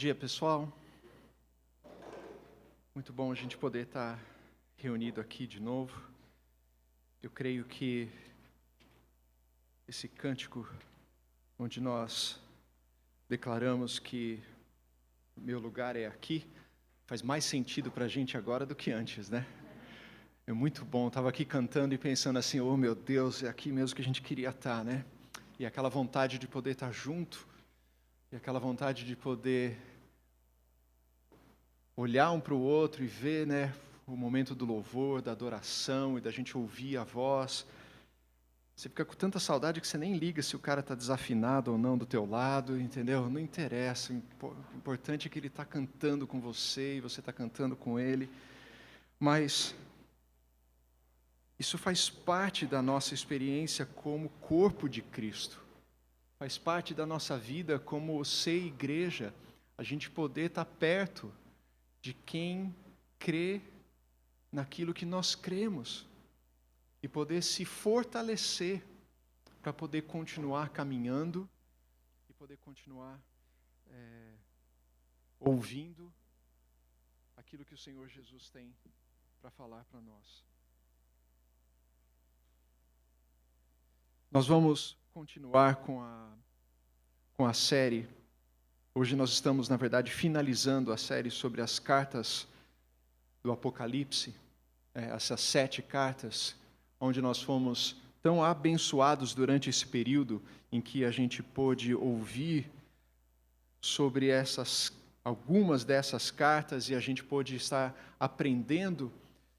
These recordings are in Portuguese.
Bom dia, pessoal. Muito bom a gente poder estar reunido aqui de novo. Eu creio que esse cântico, onde nós declaramos que o meu lugar é aqui, faz mais sentido para a gente agora do que antes, né? É muito bom, estava aqui cantando e pensando assim, oh meu Deus, é aqui mesmo que a gente queria estar, né? E aquela vontade de poder estar junto, e aquela vontade de poder olhar um para o outro e ver, né, o momento do louvor, da adoração e da gente ouvir a voz. Você fica com tanta saudade que você nem liga se o cara está desafinado ou não do teu lado, entendeu? Não interessa, o importante é que ele está cantando com você e você está cantando com ele. Mas isso faz parte da nossa experiência como corpo de Cristo. Faz parte da nossa vida como ser igreja, a gente poder estar perto de quem crê naquilo que nós cremos e poder se fortalecer para poder continuar caminhando e poder continuar ouvindo aquilo que o Senhor Jesus tem para falar para nós. Nós vamos continuar com a série. Hoje nós estamos, na verdade, finalizando a série sobre as cartas do Apocalipse, essas 7 cartas, onde nós fomos tão abençoados durante esse período em que a gente pôde ouvir sobre algumas dessas cartas e a gente pôde estar aprendendo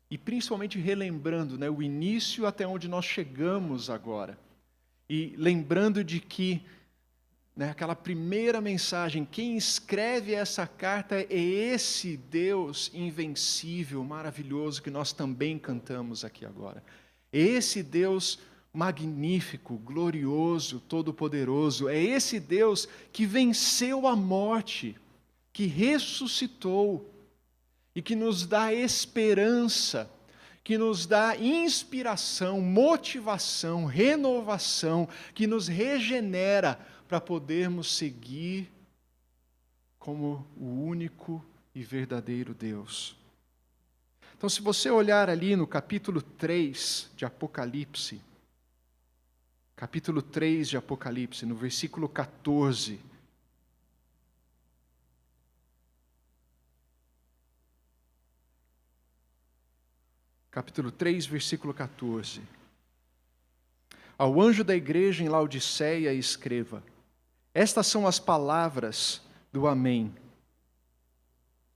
e principalmente relembrando, né, o início até onde nós chegamos agora. E lembrando de que, aquela primeira mensagem, quem escreve essa carta é esse Deus invencível, maravilhoso, que nós também cantamos aqui agora. Esse Deus magnífico, glorioso, todo-poderoso, é esse Deus que venceu a morte, que ressuscitou e que nos dá esperança, que nos dá inspiração, motivação, renovação, que nos regenera para podermos seguir como o único e verdadeiro Deus. Então, se você olhar ali no capítulo 3 de Apocalipse, no versículo 14, capítulo 3, versículo 14. Ao anjo da igreja em Laodiceia escreva: estas são as palavras do Amém.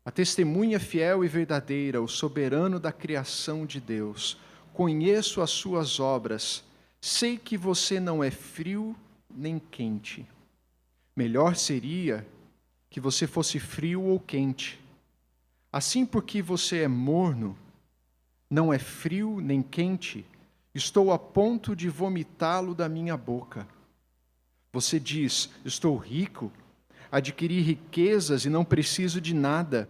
A testemunha fiel e verdadeira, o soberano da criação de Deus. Conheço as suas obras, sei que você não é frio nem quente. Melhor seria que você fosse frio ou quente. Assim, porque você é morno, não é frio nem quente, estou a ponto de vomitá-lo da minha boca. Você diz, estou rico, adquiri riquezas e não preciso de nada.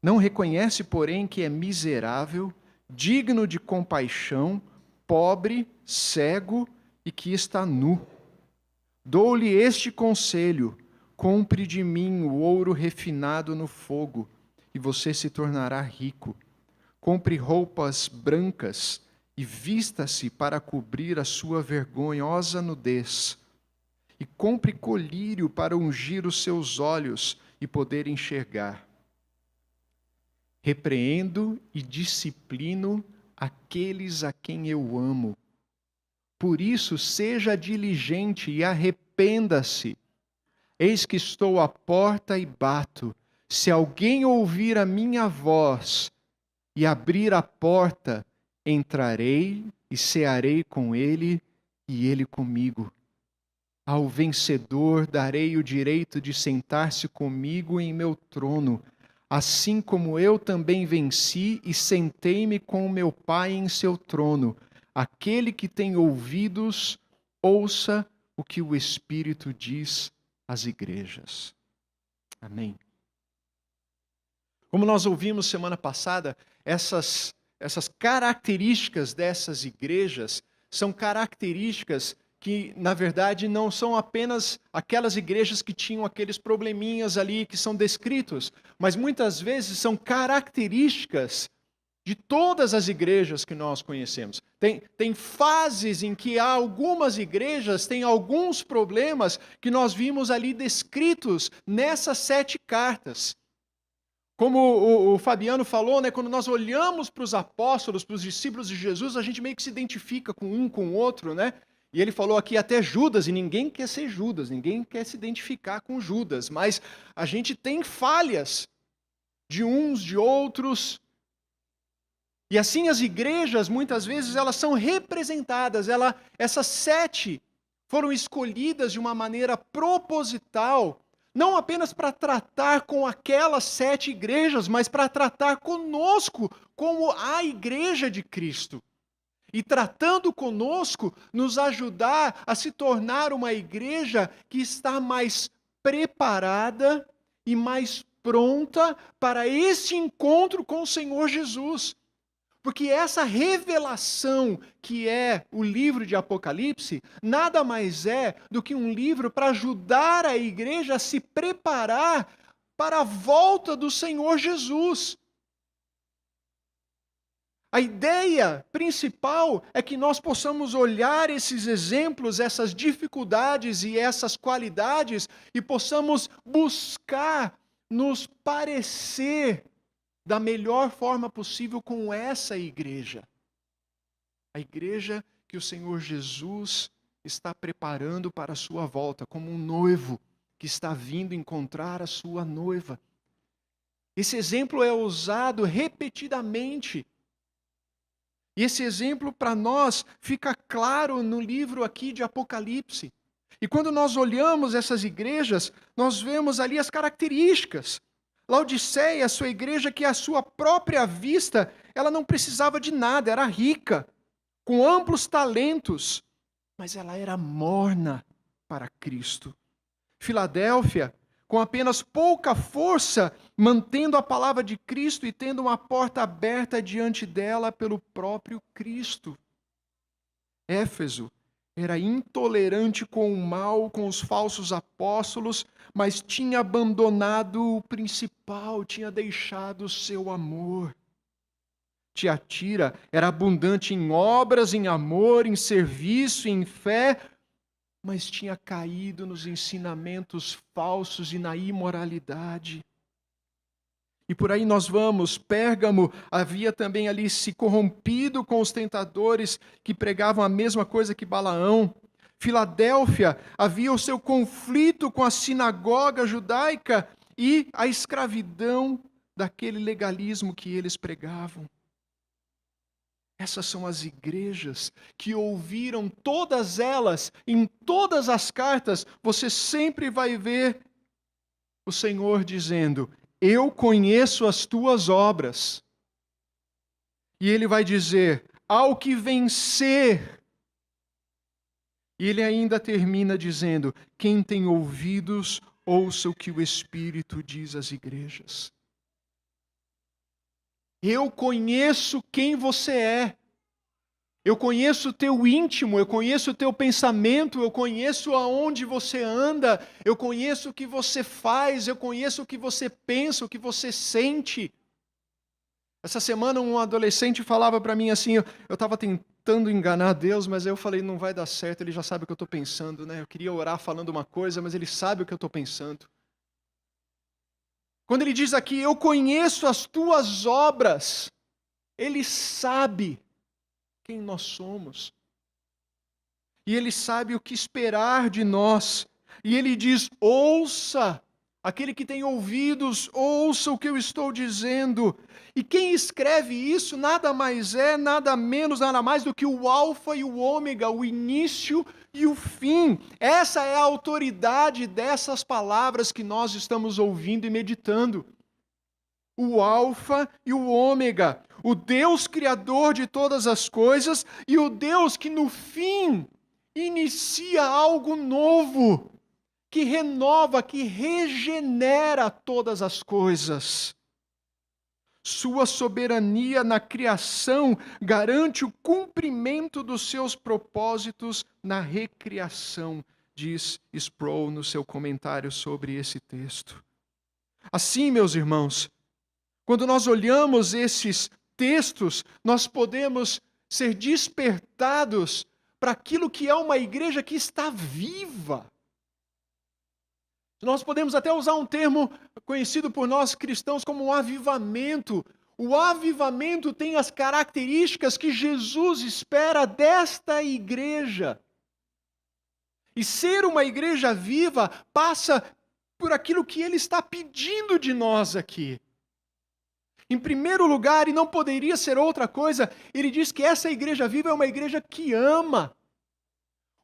Não reconhece, porém, que é miserável, digno de compaixão, pobre, cego e que está nu. Dou-lhe este conselho: compre de mim o ouro refinado no fogo, e você se tornará rico. Compre roupas brancas e vista-se para cobrir a sua vergonhosa nudez. E compre colírio para ungir os seus olhos e poder enxergar. Repreendo e disciplino aqueles a quem eu amo. Por isso, seja diligente e arrependa-se. Eis que estou à porta e bato. Se alguém ouvir a minha voz e abrir a porta, entrarei e cearei com ele e ele comigo. Ao vencedor darei o direito de sentar-se comigo em meu trono, assim como eu também venci e sentei-me com o meu Pai em seu trono. Aquele que tem ouvidos, ouça o que o Espírito diz às igrejas. Amém. Como nós ouvimos semana passada, essas características dessas igrejas são características que, na verdade, não são apenas aquelas igrejas que tinham aqueles probleminhas ali que são descritos, mas muitas vezes são características de todas as igrejas que nós conhecemos. Tem fases em que há algumas igrejas têm alguns problemas que nós vimos ali descritos nessas 7 cartas. Como o Fabiano falou, né, quando nós olhamos para os apóstolos, para os discípulos de Jesus, a gente meio que se identifica com um, com o outro, né? E ele falou aqui até Judas, e ninguém quer ser Judas, ninguém quer se identificar com Judas, mas a gente tem falhas de uns, de outros. E assim as igrejas, muitas vezes, elas são representadas. Essas 7 foram escolhidas de uma maneira proposital, não apenas para tratar com aquelas 7 igrejas, mas para tratar conosco como a igreja de Cristo. E tratando conosco, nos ajudar a se tornar uma igreja que está mais preparada e mais pronta para esse encontro com o Senhor Jesus. Porque essa revelação que é o livro de Apocalipse, nada mais é do que um livro para ajudar a igreja a se preparar para a volta do Senhor Jesus. A ideia principal é que nós possamos olhar esses exemplos, essas dificuldades e essas qualidades e possamos buscar nos parecer da melhor forma possível com essa igreja. A igreja que o Senhor Jesus está preparando para a sua volta, como um noivo que está vindo encontrar a sua noiva. Esse exemplo é usado repetidamente. E esse exemplo para nós fica claro no livro aqui de Apocalipse. E quando nós olhamos essas igrejas, nós vemos ali as características. Laodiceia, sua igreja que à sua própria vista, ela não precisava de nada, era rica, com amplos talentos, mas ela era morna para Cristo. Filadélfia, com apenas pouca força, mantendo a palavra de Cristo e tendo uma porta aberta diante dela pelo próprio Cristo. Éfeso era intolerante com o mal, com os falsos apóstolos, mas tinha abandonado o principal, tinha deixado o seu amor. Tiatira era abundante em obras, em amor, em serviço, em fé, mas tinha caído nos ensinamentos falsos e na imoralidade. E por aí nós vamos. Pérgamo havia também ali se corrompido com os tentadores que pregavam a mesma coisa que Balaão. Filadélfia havia o seu conflito com a sinagoga judaica e a escravidão daquele legalismo que eles pregavam. Essas são as igrejas que ouviram todas elas, em todas as cartas, você sempre vai ver o Senhor dizendo: eu conheço as tuas obras. E ele vai dizer: ao que vencer. E ele ainda termina dizendo: quem tem ouvidos, ouça o que o Espírito diz às igrejas. Eu conheço quem você é. Eu conheço o teu íntimo, eu conheço o teu pensamento, eu conheço aonde você anda, eu conheço o que você faz, eu conheço o que você pensa, o que você sente. Essa semana um adolescente falava para mim assim, eu estava tentando enganar Deus, mas eu falei, não vai dar certo, ele já sabe o que eu estou pensando, né? Eu queria orar falando uma coisa, mas ele sabe o que eu estou pensando. Quando ele diz aqui, eu conheço as tuas obras, ele sabe quem nós somos. E ele sabe o que esperar de nós. E ele diz, ouça, aquele que tem ouvidos, ouça o que eu estou dizendo. E quem escreve isso nada mais é, nada menos, nada mais do que o alfa e o ômega, o início e o fim. Essa é a autoridade dessas palavras que nós estamos ouvindo e meditando. O alfa e o ômega, o Deus criador de todas as coisas e o Deus que no fim inicia algo novo, que renova, que regenera todas as coisas. Sua soberania na criação garante o cumprimento dos seus propósitos na recriação, diz Sproul no seu comentário sobre esse texto. Assim, meus irmãos, quando nós olhamos esses textos, nós podemos ser despertados para aquilo que é uma igreja que está viva. Nós podemos até usar um termo conhecido por nós cristãos como um avivamento. O avivamento tem as características que Jesus espera desta igreja. E ser uma igreja viva passa por aquilo que Ele está pedindo de nós aqui. Em primeiro lugar, e não poderia ser outra coisa, Ele diz que essa igreja viva é uma igreja que ama.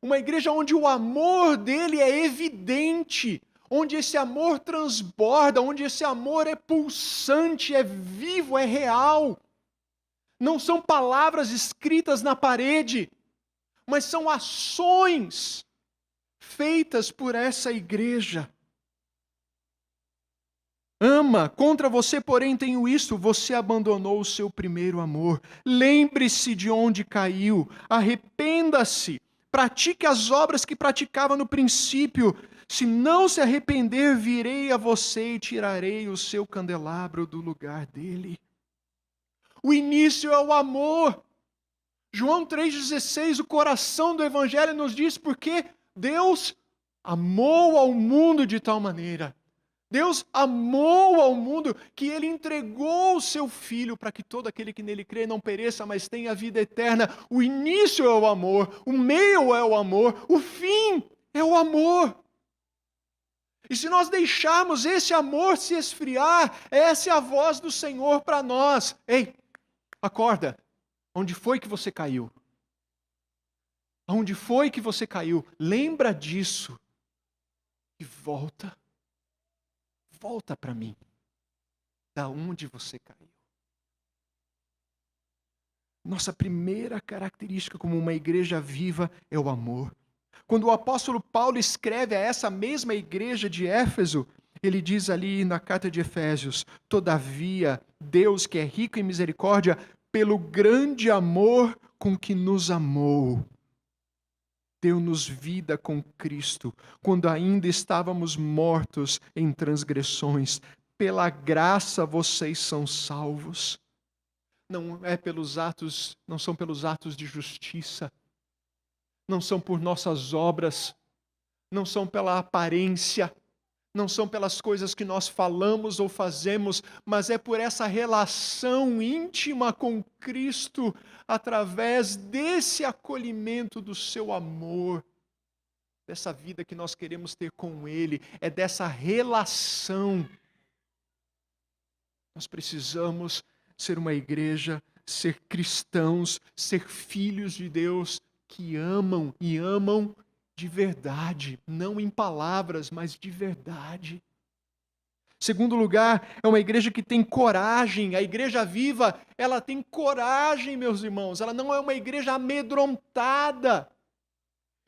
Uma igreja onde o amor dele é evidente, onde esse amor transborda, onde esse amor é pulsante, é vivo, é real. Não são palavras escritas na parede, mas são ações feitas por essa igreja. Ama, contra você, porém, tenho isto: você abandonou o seu primeiro amor. Lembre-se de onde caiu, arrependa-se, pratique as obras que praticava no princípio. Se não se arrepender, virei a você e tirarei o seu candelabro do lugar dele. O início é o amor. João 3,16, o coração do Evangelho nos diz porque Deus amou ao mundo de tal maneira. Deus amou ao mundo que Ele entregou o seu Filho para que todo aquele que nele crê não pereça, mas tenha a vida eterna. O início é o amor, o meio é o amor, o fim é o amor. E se nós deixarmos esse amor se esfriar, essa é a voz do Senhor para nós. Ei, acorda, onde foi que você caiu? Onde foi que você caiu? Lembra disso e volta. Volta para mim, da onde você caiu. Nossa primeira característica como uma igreja viva é o amor. Quando o apóstolo Paulo escreve a essa mesma igreja de Éfeso, ele diz ali na carta de Efésios: todavia, Deus, que é rico em misericórdia, pelo grande amor com que nos amou, deu-nos vida com Cristo, quando ainda estávamos mortos em transgressões. Pela graça vocês são salvos. Não são pelos atos de justiça, não são por nossas obras, não são pela aparência, não são pelas coisas que nós falamos ou fazemos, mas é por essa relação íntima com Cristo, através desse acolhimento do seu amor, dessa vida que nós queremos ter com Ele, é dessa relação. Nós precisamos ser uma igreja, ser cristãos, ser filhos de Deus que amam e amam de verdade, não em palavras, mas de verdade. Segundo lugar, é uma igreja que tem coragem. A igreja viva, ela tem coragem, meus irmãos. Ela não é uma igreja amedrontada.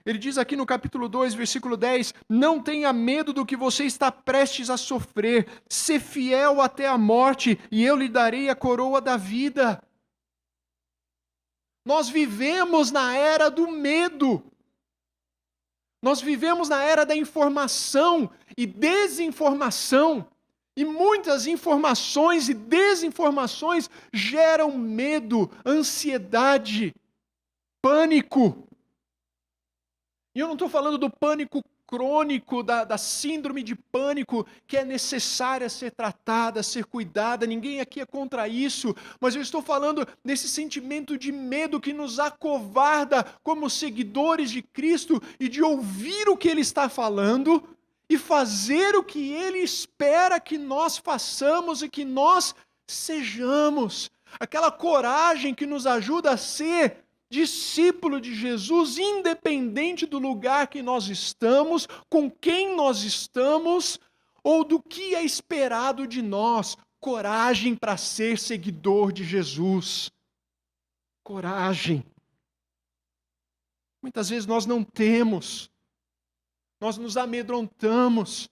Ele diz aqui no capítulo 2, versículo 10, não tenha medo do que você está prestes a sofrer. Sê fiel até a morte e eu lhe darei a coroa da vida. Nós vivemos na era do medo. Nós vivemos na era da informação e desinformação. E muitas informações e desinformações geram medo, ansiedade, pânico. E eu não estou falando do pânico crônico, da síndrome de pânico, que é necessária ser tratada, ser cuidada. Ninguém aqui é contra isso. Mas eu estou falando desse sentimento de medo que nos acovarda como seguidores de Cristo e de ouvir o que Ele está falando e fazer o que Ele espera que nós façamos e que nós sejamos. Aquela coragem que nos ajuda a ser discípulo de Jesus, independente do lugar que nós estamos, com quem nós estamos, ou do que é esperado de nós. Coragem para ser seguidor de Jesus. Coragem. Muitas vezes nós não temos. Nós nos amedrontamos.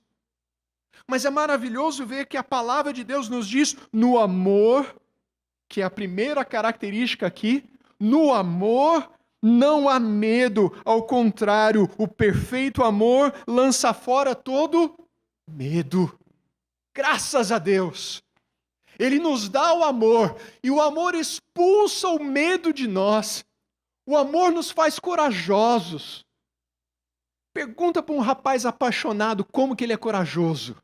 Mas é maravilhoso ver que a palavra de Deus nos diz no amor, que é a primeira característica aqui, no amor não há medo, ao contrário, o perfeito amor lança fora todo medo. Graças a Deus! Ele nos dá o amor, e o amor expulsa o medo de nós. O amor nos faz corajosos. Pergunta para um rapaz apaixonado como que ele é corajoso.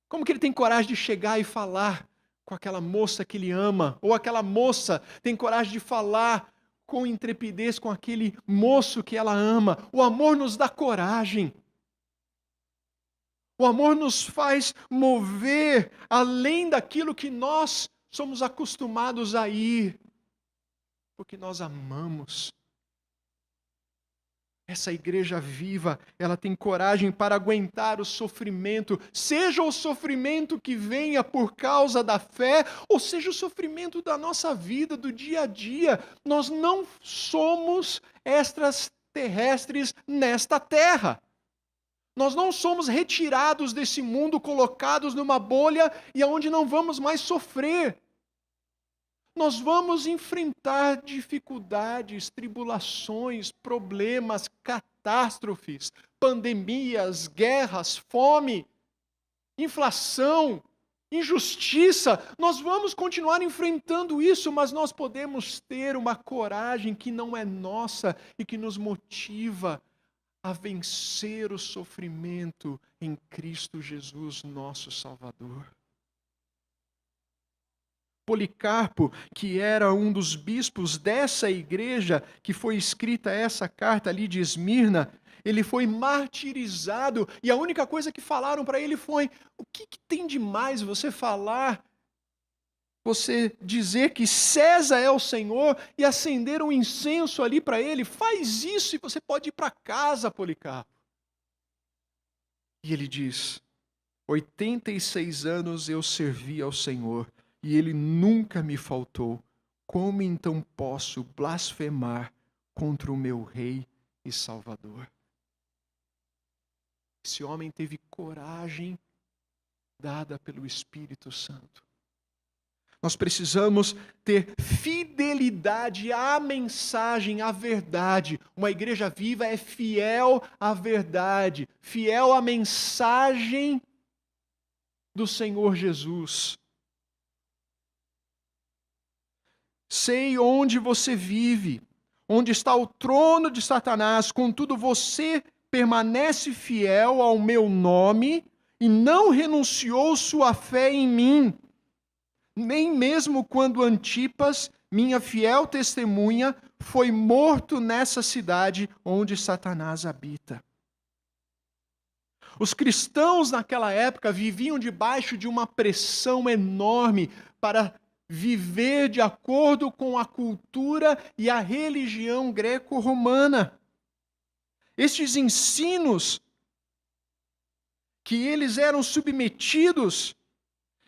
Como que ele tem coragem de chegar e falar com aquela moça que ele ama? Ou aquela moça tem coragem de falar com intrepidez com aquele moço que ela ama? O amor nos dá coragem. O amor nos faz mover além daquilo que nós somos acostumados a ir, porque nós amamos. Essa igreja viva, ela tem coragem para aguentar o sofrimento, seja o sofrimento que venha por causa da fé, ou seja o sofrimento da nossa vida, do dia a dia. Nós não somos extraterrestres nesta terra. Nós não somos retirados desse mundo, colocados numa bolha e aonde não vamos mais sofrer. Nós vamos enfrentar dificuldades, tribulações, problemas, catástrofes, pandemias, guerras, fome, inflação, injustiça. Nós vamos continuar enfrentando isso, mas nós podemos ter uma coragem que não é nossa e que nos motiva a vencer o sofrimento em Cristo Jesus, nosso Salvador. Policarpo, que era um dos bispos dessa igreja, que foi escrita essa carta ali de Esmirna, ele foi martirizado, e a única coisa que falaram para ele foi: o que tem de mais você falar, você dizer que César é o Senhor e acender um incenso ali para ele? Faz isso e você pode ir para casa, Policarpo. E ele diz: 86 anos eu servi ao Senhor e ele nunca me faltou. Como então posso blasfemar contra o meu Rei e Salvador? Esse homem teve coragem dada pelo Espírito Santo. Nós precisamos ter fidelidade à mensagem, à verdade. Uma igreja viva é fiel à verdade, fiel à mensagem do Senhor Jesus. Sei onde você vive, onde está o trono de Satanás, contudo você permanece fiel ao meu nome e não renunciou sua fé em mim. Nem mesmo quando Antipas, minha fiel testemunha, foi morto nessa cidade onde Satanás habita. Os cristãos naquela época viviam debaixo de uma pressão enorme para viver de acordo com a cultura e a religião greco-romana. Estes ensinos que eles eram submetidos,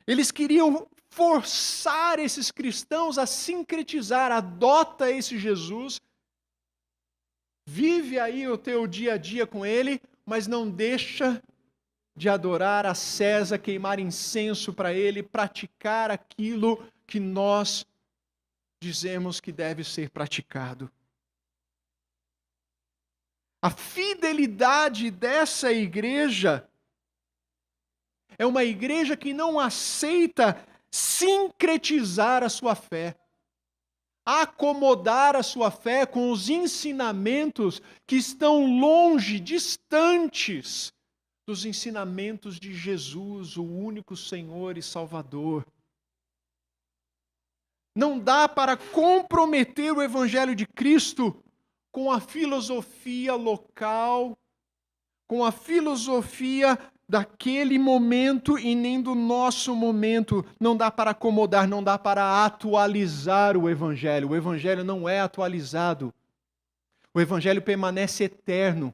eles queriam forçar esses cristãos a sincretizar. Adota esse Jesus, vive aí o teu dia a dia com ele, mas não deixa de adorar a César, queimar incenso para ele, praticar aquilo que nós dizemos que deve ser praticado. A fidelidade dessa igreja é uma igreja que não aceita sincretizar a sua fé, acomodar a sua fé com os ensinamentos que estão longe, distantes dos ensinamentos de Jesus, o único Senhor e Salvador. Não dá para comprometer o Evangelho de Cristo com a filosofia local, com a filosofia daquele momento e nem do nosso momento. Não dá para acomodar, não dá para atualizar o Evangelho. O Evangelho não é atualizado. O Evangelho permanece eterno.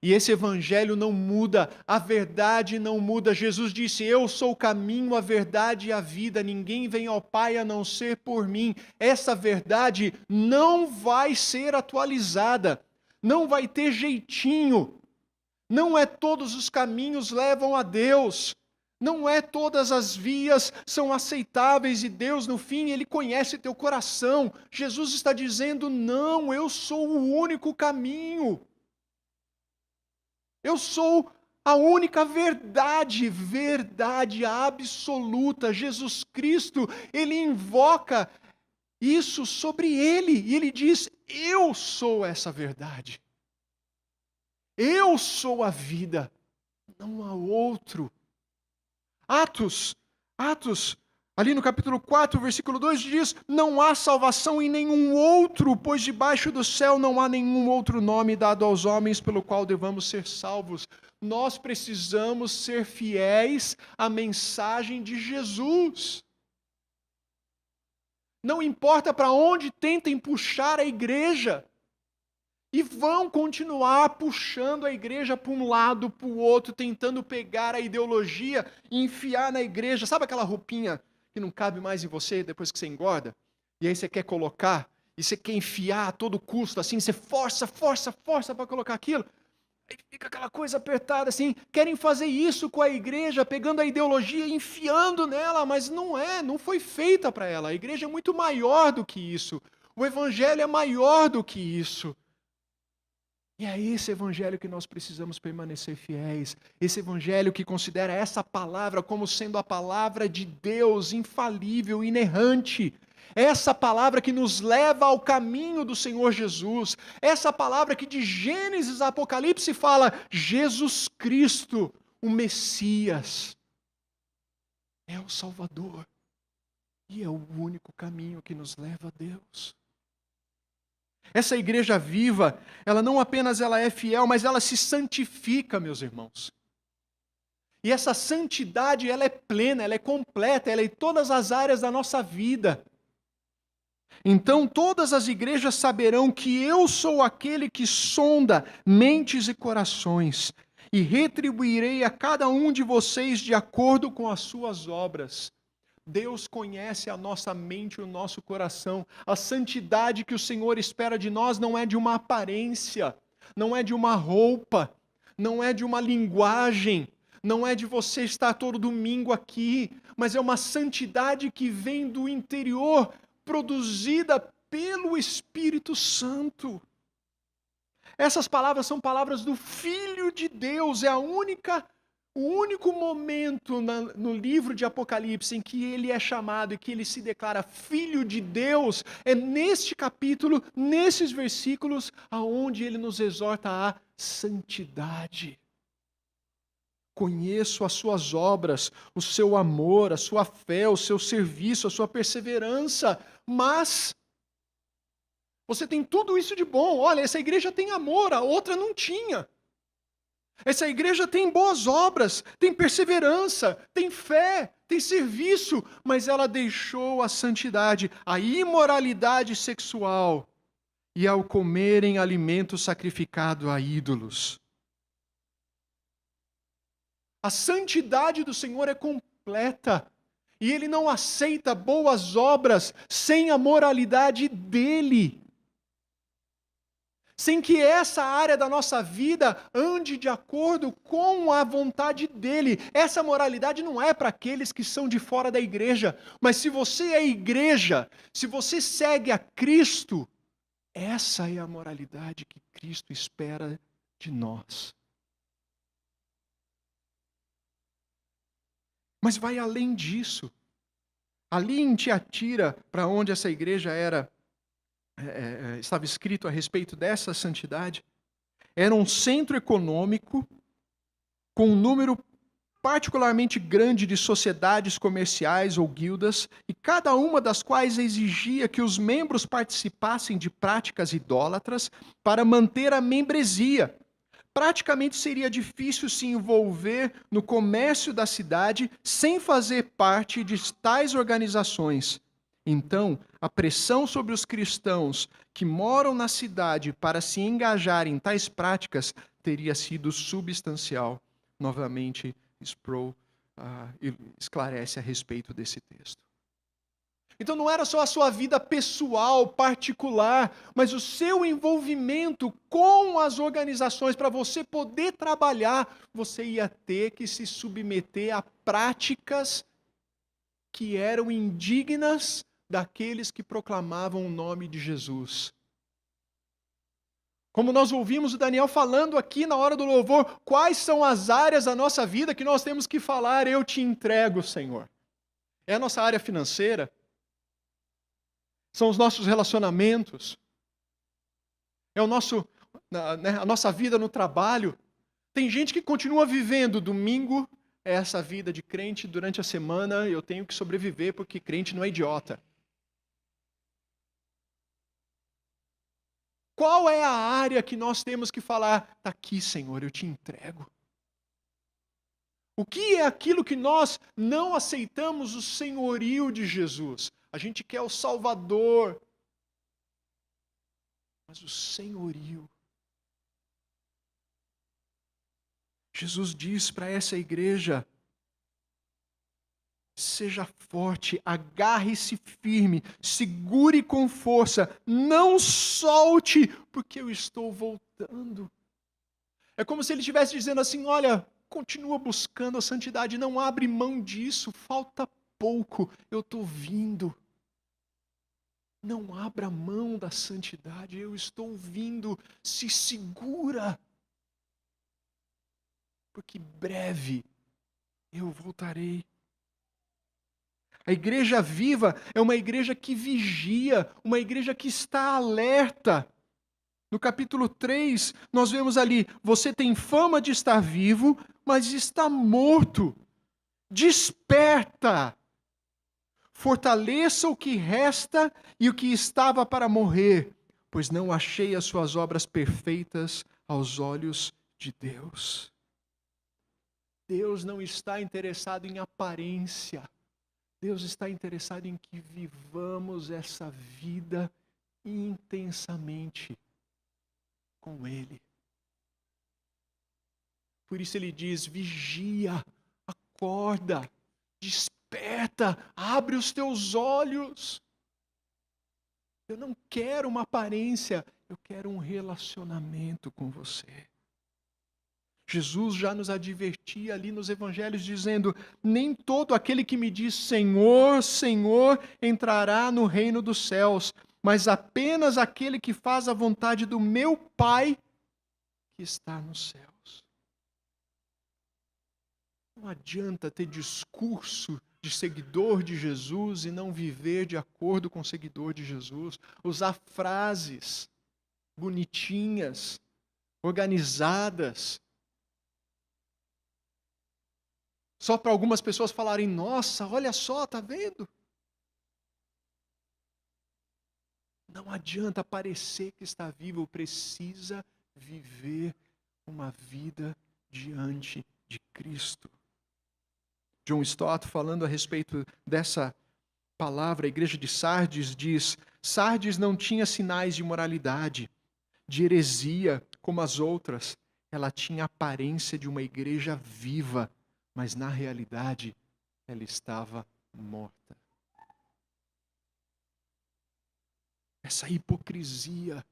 E esse Evangelho não muda, a verdade não muda. Jesus disse: eu sou o caminho, a verdade e a vida. Ninguém vem ao Pai a não ser por mim. Essa verdade não vai ser atualizada. Não vai ter jeitinho. Não é todos os caminhos levam a Deus. Não é todas as vias são aceitáveis e Deus, no fim, Ele conhece teu coração. Jesus está dizendo, não, eu sou o único caminho. Eu sou a única verdade, verdade absoluta. Jesus Cristo, Ele invoca isso sobre Ele. E Ele diz, eu sou essa verdade. Eu sou a vida. Não há outro. Atos, ali no capítulo 4, versículo 2 diz, não há salvação em nenhum outro, pois debaixo do céu não há nenhum outro nome dado aos homens pelo qual devamos ser salvos. Nós precisamos ser fiéis à mensagem de Jesus. Não importa para onde tentem puxar a igreja, e vão continuar puxando a igreja para um lado, para o outro, tentando pegar a ideologia e enfiar na igreja. Sabe aquela roupinha que não cabe mais em você depois que você engorda? E aí você quer colocar, e você quer enfiar a todo custo, assim, você força para colocar aquilo. Aí fica aquela coisa apertada assim. Querem fazer isso com a igreja, pegando a ideologia e enfiando nela, mas não foi feita para ela. A igreja é muito maior do que isso. O evangelho é maior do que isso. E é esse evangelho que nós precisamos permanecer fiéis. Esse evangelho que considera essa palavra como sendo a palavra de Deus, infalível, inerrante. Essa palavra que nos leva ao caminho do Senhor Jesus. Essa palavra que de Gênesis a Apocalipse fala Jesus Cristo, o Messias. É o Salvador. E é o único caminho que nos leva a Deus. Essa igreja viva, ela não apenas ela é fiel, mas ela se santifica, meus irmãos. E essa santidade, ela é plena, ela é completa, ela é em todas as áreas da nossa vida. Então todas as igrejas saberão que eu sou aquele que sonda mentes e corações, e retribuirei a cada um de vocês de acordo com as suas obras. Deus conhece a nossa mente e o nosso coração. A santidade que o Senhor espera de nós não é de uma aparência, não é de uma roupa, não é de uma linguagem, não é de você estar todo domingo aqui, mas é uma santidade que vem do interior, produzida pelo Espírito Santo. Essas palavras são palavras do Filho de Deus, é o único momento no livro de Apocalipse em que ele é chamado e que ele se declara Filho de Deus, é neste capítulo, nesses versículos, aonde ele nos exorta à santidade. Conheço as suas obras, o seu amor, a sua fé, o seu serviço, a sua perseverança, mas você tem tudo isso de bom. Olha, essa igreja tem amor, a outra não tinha. Essa igreja tem boas obras, tem perseverança, tem fé, tem serviço, mas ela deixou a santidade, a imoralidade sexual e ao comerem alimento sacrificado a ídolos. A santidade do Senhor é completa e Ele não aceita boas obras sem a moralidade dEle. Sem que essa área da nossa vida ande de acordo com a vontade dEle. Essa moralidade não é para aqueles que são de fora da igreja, mas se você é igreja, se você segue a Cristo, essa é a moralidade que Cristo espera de nós. Mas vai além disso. Ali em Tiatira, para onde essa igreja estava escrito a respeito dessa santidade, era um centro econômico com um número particularmente grande de sociedades comerciais ou guildas, e cada uma das quais exigia que os membros participassem de práticas idólatras para manter a membresia. Praticamente seria difícil se envolver no comércio da cidade sem fazer parte de tais organizações. Então, a pressão sobre os cristãos que moram na cidade para se engajar em tais práticas teria sido substancial. Novamente, Sproul esclarece a respeito desse texto. Então não era só a sua vida pessoal, particular, mas o seu envolvimento com as organizações. Para você poder trabalhar, você ia ter que se submeter a práticas que eram indignas daqueles que proclamavam o nome de Jesus. Como nós ouvimos o Daniel falando aqui na hora do louvor, quais são as áreas da nossa vida que nós temos que falar, eu te entrego, Senhor? É a nossa área financeira? São os nossos relacionamentos? É a nossa vida no trabalho? Tem gente que continua vivendo domingo, é essa vida de crente, durante a semana eu tenho que sobreviver porque crente não é idiota. Qual é a área que nós temos que falar? Está aqui, Senhor, eu te entrego. O que é aquilo que nós não aceitamos o senhorio de Jesus? A gente quer o Salvador, mas o senhorio. Jesus diz para essa igreja: seja forte, agarre-se firme, segure com força, não solte, porque eu estou voltando. É como se ele estivesse dizendo assim: olha, continua buscando a santidade, não abre mão disso, falta pouco, eu estou vindo. Não abra mão da santidade, eu estou vindo, se segura, porque breve eu voltarei. A igreja viva é uma igreja que vigia, uma igreja que está alerta. No capítulo 3, nós vemos ali: você tem fama de estar vivo, mas está morto. Desperta! Fortaleça o que resta e o que estava para morrer, pois não achei as suas obras perfeitas aos olhos de Deus. Deus não está interessado em aparência. Deus está interessado em que vivamos essa vida intensamente com Ele. Por isso ele diz: vigia, acorda, desperta, abre os teus olhos. Eu não quero uma aparência, eu quero um relacionamento com você. Jesus já nos advertia ali nos evangelhos dizendo: nem todo aquele que me diz Senhor, Senhor, entrará no reino dos céus, mas apenas aquele que faz a vontade do meu Pai que está nos céus. Não adianta ter discurso de seguidor de Jesus e não viver de acordo com o seguidor de Jesus. Usar frases bonitinhas, organizadas, só para algumas pessoas falarem: nossa, olha só, está vendo? Não adianta parecer que está vivo, precisa viver uma vida diante de Cristo. John Stott, falando a respeito dessa palavra, a igreja de Sardes diz: Sardes não tinha sinais de imoralidade, de heresia como as outras. Ela tinha a aparência de uma igreja viva, mas na realidade ela estava morta. Essa hipocrisia,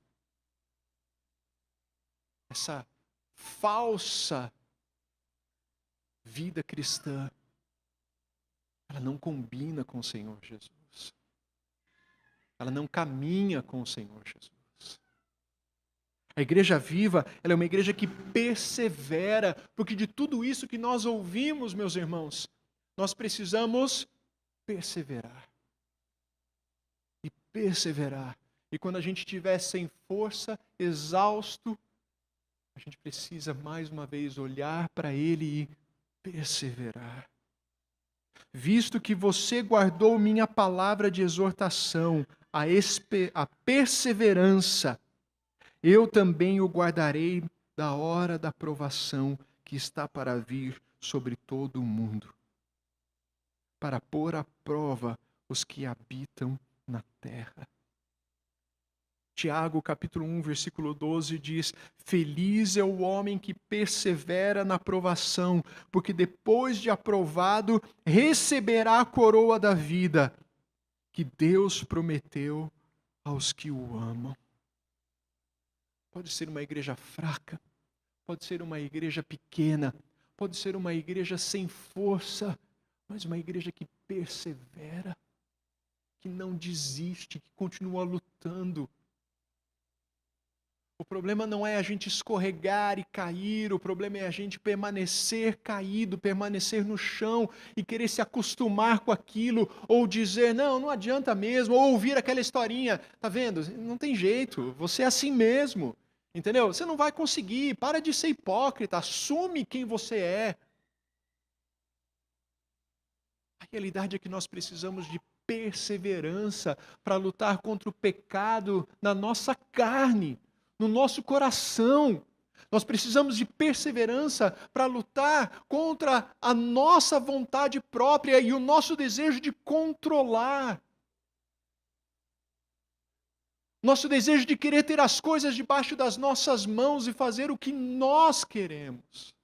essa falsa vida cristã, ela não combina com o Senhor Jesus. Ela não caminha com o Senhor Jesus. A igreja viva, ela é uma igreja que persevera, porque de tudo isso que nós ouvimos, meus irmãos, nós precisamos perseverar. E perseverar. E quando a gente estiver sem força, exausto, a gente precisa mais uma vez olhar para Ele e perseverar. Visto que você guardou minha palavra de exortação, a perseverança, eu também o guardarei da hora da provação que está para vir sobre todo o mundo, para pôr à prova os que habitam na terra. Tiago, capítulo 1, versículo 12 diz: feliz é o homem que persevera na provação, porque depois de aprovado receberá a coroa da vida que Deus prometeu aos que o amam. Pode ser uma igreja fraca, pode ser uma igreja pequena, pode ser uma igreja sem força, mas uma igreja que persevera, que não desiste, que continua lutando. O problema não é a gente escorregar e cair, o problema é a gente permanecer caído, permanecer no chão e querer se acostumar com aquilo, ou dizer, não adianta mesmo, ou ouvir aquela historinha, tá vendo? Não tem jeito, você é assim mesmo, entendeu? Você não vai conseguir, para de ser hipócrita, assume quem você é. A realidade é que nós precisamos de perseverança para lutar contra o pecado na nossa carne, no nosso coração. Nós precisamos de perseverança para lutar contra a nossa vontade própria e o nosso desejo de controlar. Nosso desejo de querer ter as coisas debaixo das nossas mãos e fazer o que nós queremos.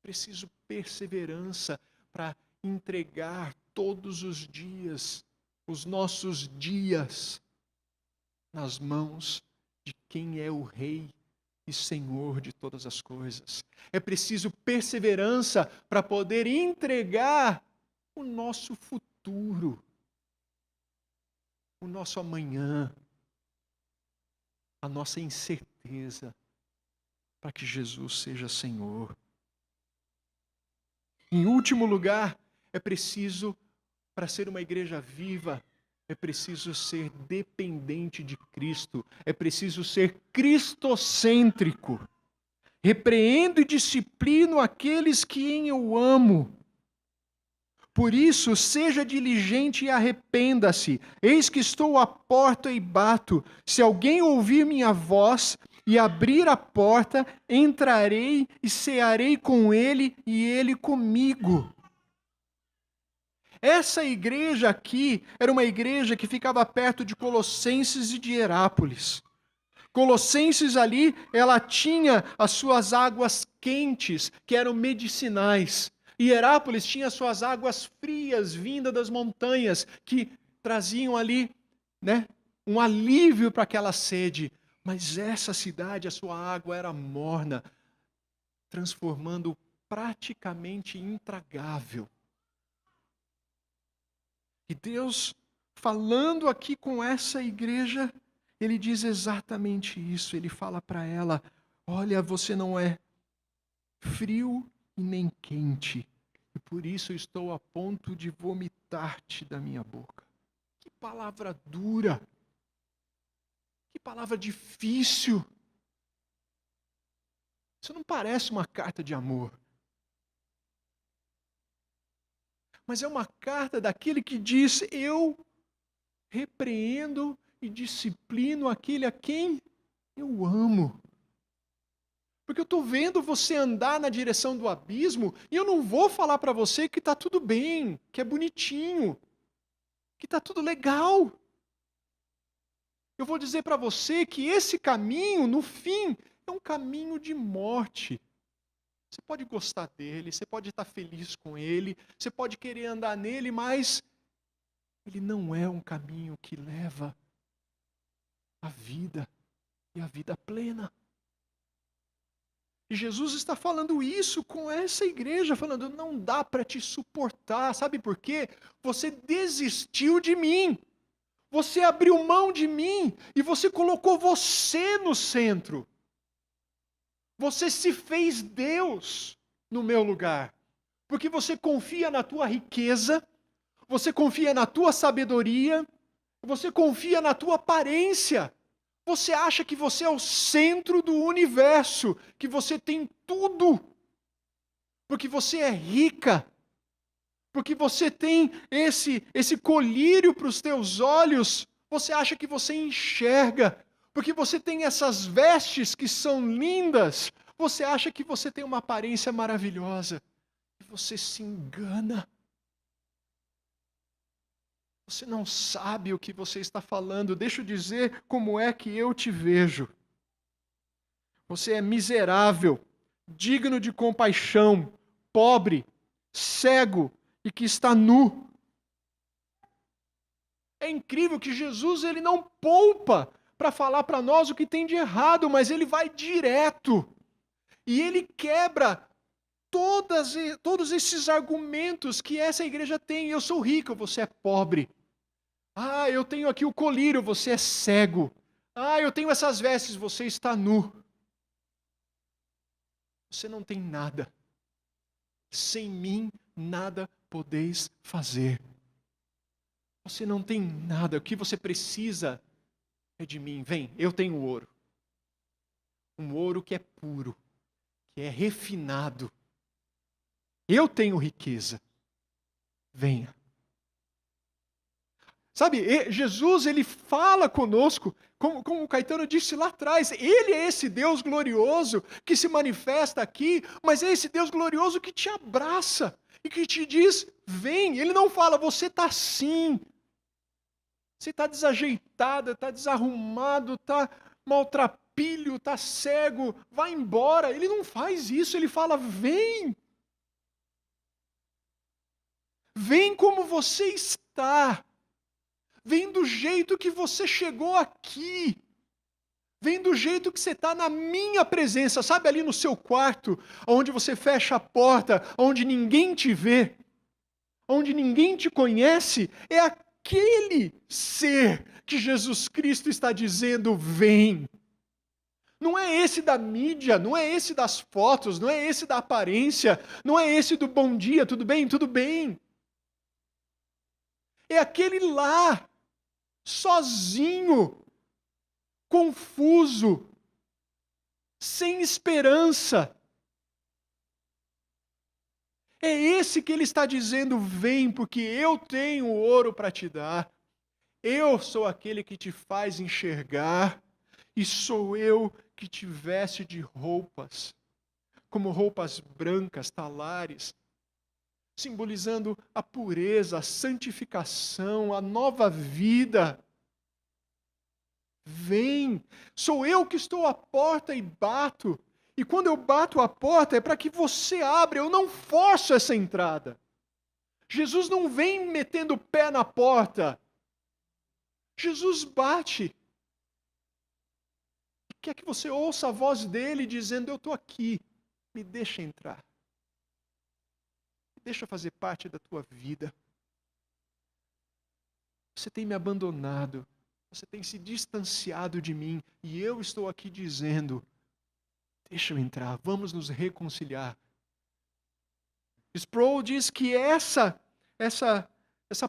Preciso perseverança para entregar todos os dias, os nossos dias, nas mãos de quem é o Rei e Senhor de todas as coisas. É preciso perseverança para poder entregar o nosso futuro, o nosso amanhã, a nossa incerteza, para que Jesus seja Senhor. Em último lugar, é preciso, para ser uma igreja viva, é preciso ser dependente de Cristo, é preciso ser cristocêntrico. Repreendo e disciplino aqueles que em eu amo. Por isso, seja diligente e arrependa-se. Eis que estou à porta e bato. Se alguém ouvir minha voz e abrir a porta, entrarei e cearei com ele e ele comigo. Essa igreja aqui era uma igreja que ficava perto de Colossenses e de Herápolis. Colossenses ali, ela tinha as suas águas quentes, que eram medicinais. E Herápolis tinha as suas águas frias, vindas das montanhas, que traziam ali, um alívio para aquela sede. Mas essa cidade, a sua água era morna, transformando praticamente intragável. E Deus, falando aqui com essa igreja, Ele diz exatamente isso. Ele fala para ela, olha, você não é frio e nem quente, e por isso eu estou a ponto de vomitar-te da minha boca. Que palavra dura, que palavra difícil. Isso não parece uma carta de amor. Mas é uma carta daquele que diz, eu repreendo e disciplino aquele a quem eu amo. Porque eu estou vendo você andar na direção do abismo e eu não vou falar para você que está tudo bem, que é bonitinho, que está tudo legal. Eu vou dizer para você que esse caminho, no fim, é um caminho de morte. Você pode gostar dele, você pode estar feliz com ele, você pode querer andar nele, mas ele não é um caminho que leva à vida e à vida plena. E Jesus está falando isso com essa igreja, falando, não dá para te suportar, sabe por quê? Você desistiu de mim, você abriu mão de mim e você colocou você no centro. Você se fez Deus no meu lugar, porque você confia na tua riqueza, você confia na tua sabedoria, você confia na tua aparência. Você acha que você é o centro do universo, que você tem tudo, porque você é rica, porque você tem esse colírio para os teus olhos, você acha que você enxerga, porque você tem essas vestes que são lindas, você acha que você tem uma aparência maravilhosa, e você se engana. Você não sabe o que você está falando. Deixa eu dizer como é que eu te vejo. Você é miserável, digno de compaixão, pobre, cego e que está nu. É incrível que Jesus ele não poupa para falar para nós o que tem de errado, mas ele vai direto. E ele quebra todos esses argumentos que essa igreja tem. Eu sou rico, você é pobre. Ah, eu tenho aqui o colírio, você é cego. Ah, eu tenho essas vestes, você está nu. Você não tem nada. Sem mim, nada podeis fazer. Você não tem nada. O que você precisa é de mim. Vem, eu tenho ouro. Um ouro que é puro, que é refinado. Eu tenho riqueza. Venha. Sabe, Jesus, ele fala conosco, como o Caetano disse lá atrás, ele é esse Deus glorioso que se manifesta aqui, mas é esse Deus glorioso que te abraça e que te diz, vem. Ele não fala, você está assim, você está desajeitado, está desarrumado, está maltrapilho, está cego, vai embora. Ele não faz isso, ele fala, vem. Vem como você está. Vem do jeito que você chegou aqui. Vem do jeito que você está na minha presença. Sabe ali no seu quarto, onde você fecha a porta, onde ninguém te vê, onde ninguém te conhece? É aquele ser que Jesus Cristo está dizendo, vem. Não é esse da mídia, não é esse das fotos, não é esse da aparência, não é esse do bom dia, tudo bem? Tudo bem. É aquele lá, sozinho, confuso, sem esperança. É esse que ele está dizendo, vem, porque eu tenho ouro para te dar. Eu sou aquele que te faz enxergar, e sou eu que te veste de roupas, como roupas brancas, talares, simbolizando a pureza, a santificação, a nova vida. Vem, sou eu que estou à porta e bato. E quando eu bato a porta é para que você abra, eu não forço essa entrada. Jesus não vem metendo o pé na porta. Jesus bate. E quer que você ouça a voz dele dizendo, eu estou aqui, me deixa entrar. Me deixa fazer parte da tua vida. Você tem me abandonado. Você tem se distanciado de mim. E eu estou aqui dizendo, deixa eu entrar, vamos nos reconciliar. Sproul diz que essa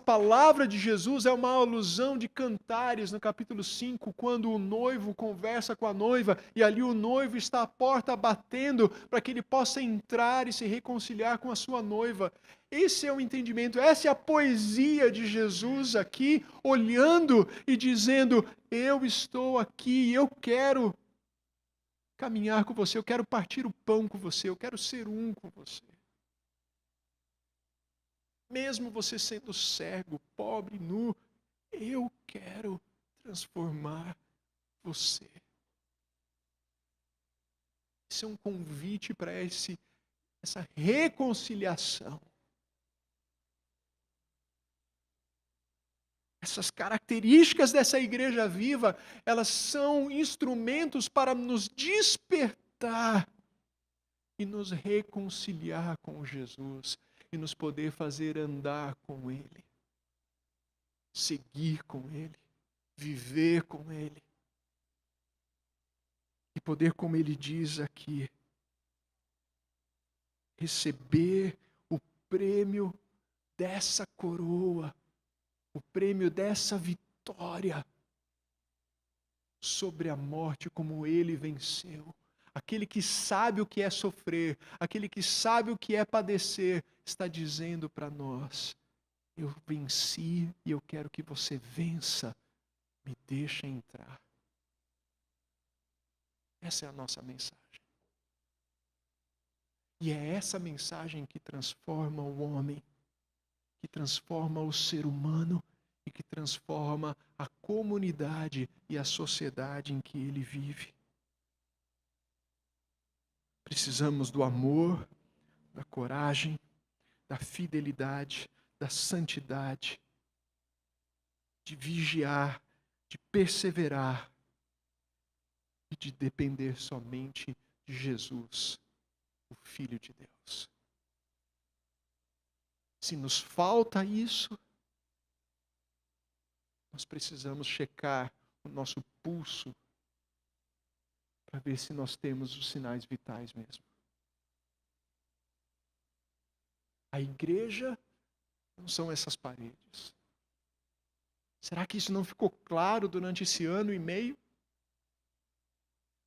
palavra de Jesus é uma alusão de Cantares, no capítulo 5, quando o noivo conversa com a noiva, e ali o noivo está à porta batendo, para que ele possa entrar e se reconciliar com a sua noiva. Esse é o entendimento, essa é a poesia de Jesus aqui, olhando e dizendo, eu estou aqui, eu quero caminhar com você, eu quero partir o pão com você, eu quero ser um com você. Mesmo você sendo cego, pobre, nu, eu quero transformar você. Esse é um convite para essa reconciliação. Essas características dessa igreja viva, elas são instrumentos para nos despertar e nos reconciliar com Jesus e nos poder fazer andar com Ele, seguir com Ele, viver com Ele. E poder, como Ele diz aqui, receber o prêmio dessa coroa, o prêmio dessa vitória sobre a morte, como Ele venceu. Aquele que sabe o que é sofrer, aquele que sabe o que é padecer, está dizendo para nós, eu venci e eu quero que você vença, me deixa entrar. Essa é a nossa mensagem. E é essa mensagem que transforma o homem, que transforma o ser humano e que transforma a comunidade e a sociedade em que ele vive. Precisamos do amor, da coragem, da fidelidade, da santidade. de vigiar, de perseverar e de depender somente de Jesus, o Filho de Deus. Se nos falta isso, nós precisamos checar o nosso pulso para ver se nós temos os sinais vitais mesmo. A igreja não são essas paredes. Será que isso não ficou claro durante esse ano e meio?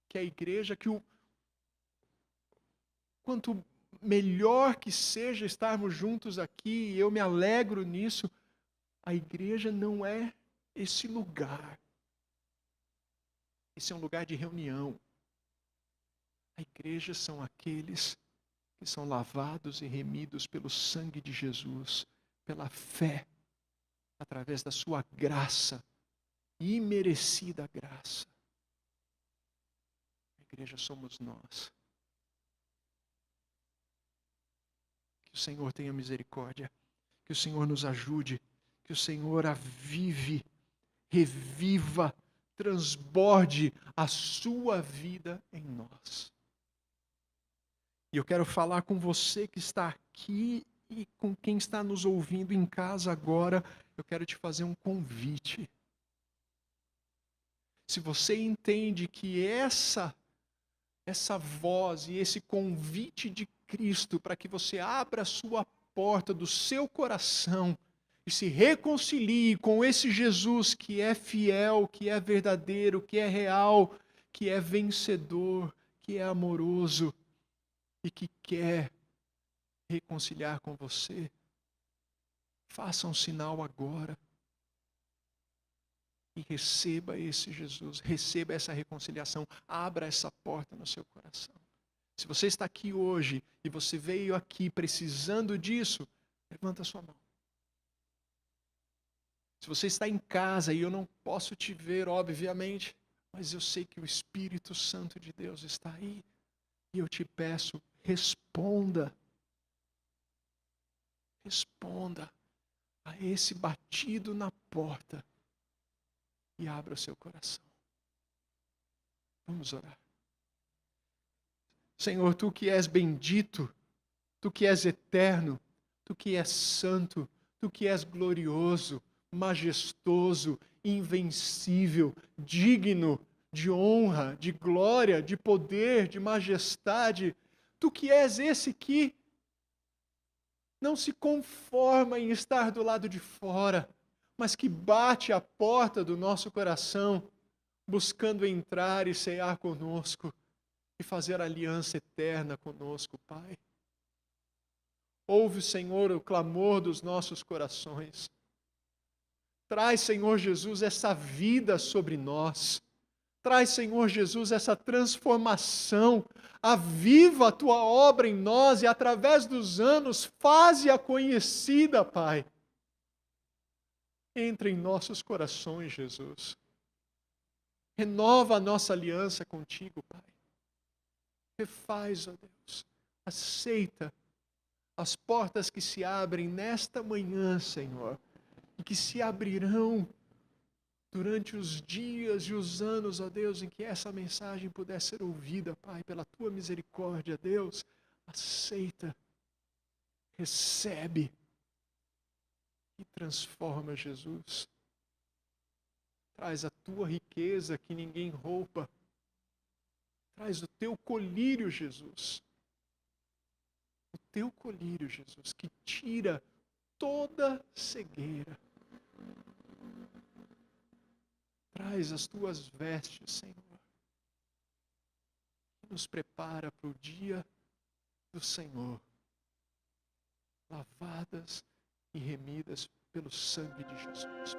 Que a igreja, quanto melhor que seja estarmos juntos aqui, e eu me alegro nisso, a igreja não é esse lugar. Esse é um lugar de reunião. A igreja são aqueles que são lavados e remidos pelo sangue de Jesus, pela fé, através da sua graça, imerecida graça. A igreja somos nós. Que o Senhor tenha misericórdia, que o Senhor nos ajude, que o Senhor avive, reviva, transborde a sua vida em nós. E eu quero falar com você que está aqui e com quem está nos ouvindo em casa agora, eu quero te fazer um convite. Se você entende que essa voz e esse convite de Cristo para que você abra a sua porta do seu coração e se reconcilie com esse Jesus que é fiel, que é verdadeiro, que é real, que é vencedor, que é amoroso e que quer reconciliar com você, faça um sinal agora e receba esse Jesus, receba essa reconciliação, abra essa porta no seu coração. Se você está aqui hoje e você veio aqui precisando disso, levanta a sua mão. Se você está em casa e eu não posso te ver, obviamente, mas eu sei que o Espírito Santo de Deus está aí, e eu te peço, responda a esse batido na porta e abra o seu coração. Vamos orar. Senhor, Tu que és bendito, Tu que és eterno, Tu que és santo, Tu que és glorioso, majestoso, invencível, digno de honra, de glória, de poder, de majestade, Tu que és esse que não se conforma em estar do lado de fora, mas que bate a porta do nosso coração, buscando entrar e cear conosco e fazer aliança eterna conosco, Pai. Ouve, Senhor, o clamor dos nossos corações. Traz, Senhor Jesus, essa vida sobre nós. Traz, Senhor Jesus, essa transformação. Aviva a Tua obra em nós e através dos anos faze-a conhecida, Pai. Entra em nossos corações, Jesus. Renova a nossa aliança contigo, Pai. Refaz, ó Deus. Aceita as portas que se abrem nesta manhã, Senhor, e que se abrirão durante os dias e os anos, ó Deus, em que essa mensagem puder ser ouvida, Pai, pela Tua misericórdia, Deus, aceita, recebe e transforma, Jesus. Traz a Tua riqueza que ninguém rouba. Traz o Teu colírio, Jesus. O Teu colírio, Jesus, que tira toda cegueira. Traz as Tuas vestes, Senhor. Que nos prepara para o dia do Senhor. Lavadas e remidas pelo sangue de Jesus.